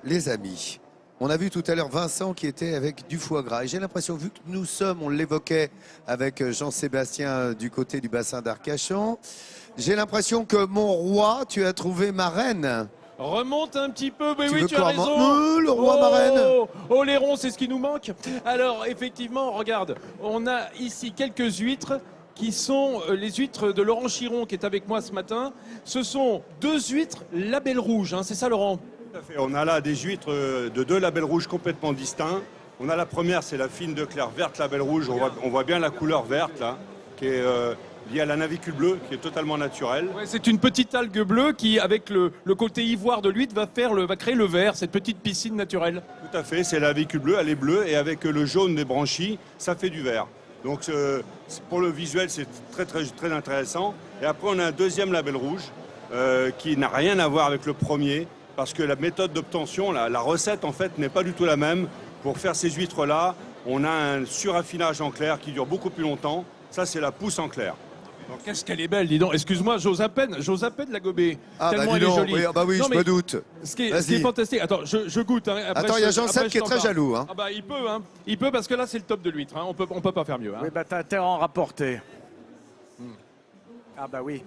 les amis, on a vu tout à l'heure Vincent qui était avec du foie gras. Et j'ai l'impression, vu que nous sommes, on l'évoquait avec Jean-Sébastien du côté du bassin d'Arcachon, j'ai l'impression que mon roi, tu as trouvé ma reine. Remonte un petit peu, mais Tu oui, veux tu as quoi, raison. le roi, ma reine. Oh, les ronds, c'est ce qui nous manque. Alors, effectivement, regarde, on a ici quelques huîtres qui sont les huîtres de Laurent Chiron qui est avec moi ce matin. Ce sont 2 huîtres label rouge, hein, c'est ça, Laurent? Tout à fait. On a là des huîtres de 2 labels rouges complètement distincts. On a la première, c'est la fine de Clair verte label rouge. On voit bien la couleur verte là, qui est liée à la navicule bleue, qui est totalement naturelle. Ouais, c'est une petite algue bleue qui, avec le côté ivoire de l'huître, va créer le vert, cette petite piscine naturelle. Tout à fait, c'est la navicule bleue, elle est bleue, et avec le jaune des branchies, ça fait du vert. Donc pour le visuel, c'est très intéressant. Et après, on a un deuxième label rouge qui n'a rien à voir avec le premier, parce que la méthode d'obtention, la recette en fait n'est pas du tout la même. Pour faire ces huîtres-là, on a un suraffinage en clair qui dure beaucoup plus longtemps. Ça, c'est la pousse en clair. Qu'est-ce qu'elle est belle, dis donc. Excuse-moi, j'ose à peine la gober. Ah tellement bah elle dis est donc, jolie. oui, bah oui, Non, je mais me doute. Ce qui est fantastique. Attends, je goûte. Hein. Après, Attends, il y a Jean-Seb qui est très jaloux. Hein. Ah bah il peut, hein. Il peut parce que là c'est le top de l'huître. Hein. On peut pas faire mieux. Hein. Oui, bah t'as intérêt à en rapporter. Ah bah oui.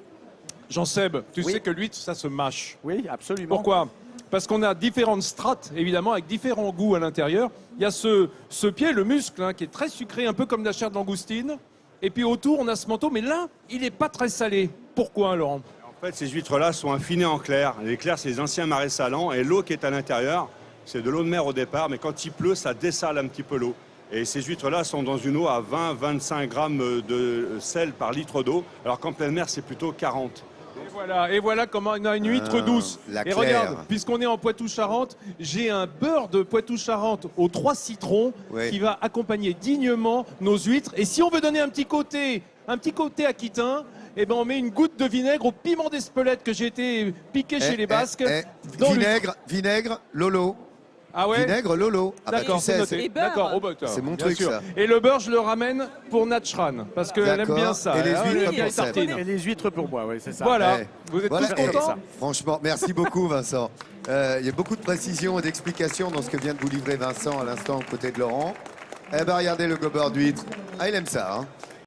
Jean-Seb, tu Oui. sais que l'huître, ça se mâche. Oui, absolument. Pourquoi? Parce qu'on a différentes strates, évidemment, avec différents goûts à l'intérieur. Il y a ce pied, le muscle, hein, qui est très sucré, un peu comme la chair de langoustine. Et puis autour, on a ce manteau, mais là, il n'est pas très salé. Pourquoi, Laurent? En fait, ces huîtres-là sont affinées en clair. Les clairs, c'est les anciens marais salants, et l'eau qui est à l'intérieur, c'est de l'eau de mer au départ, mais quand il pleut, ça dessale un petit peu l'eau. Et ces huîtres-là sont dans une eau à 20-25 grammes de sel par litre d'eau, alors qu'en pleine mer, c'est plutôt 40. Et voilà comment on a une huître douce. la Et claire. regarde, puisqu'on est en Poitou-Charentes, j'ai un beurre de Poitou-Charentes aux 3 citrons Oui. qui va accompagner dignement nos huîtres. Et si on veut donner un petit côté aquitain, eh ben on met une goutte de vinaigre au piment d'Espelette que j'ai été piqué chez les Basques. dans Vinaigre, Lolo. Ah ouais. Vinaigre, Lolo. Ah bah, D'accord, tu c'est sais, noté. Et beurre. D'accord, oh bah, C'est mon bien truc, sûr. ça. Et le beurre, je le ramène pour Natchran, parce qu'elle aime D'accord. bien ça. Et les hein, huîtres elle aime bien pour les Seb. tartines. Et les huîtres pour moi, oui, c'est ça. Voilà. Eh, Vous êtes voilà, tous eh, contents? franchement, merci beaucoup Vincent. Il y a beaucoup de précisions et d'explications dans ce que vient de vous livrer Vincent à l'instant aux côtés de Laurent. Eh ben regardez le gobeur d'huître. Ah, il aime ça, hein.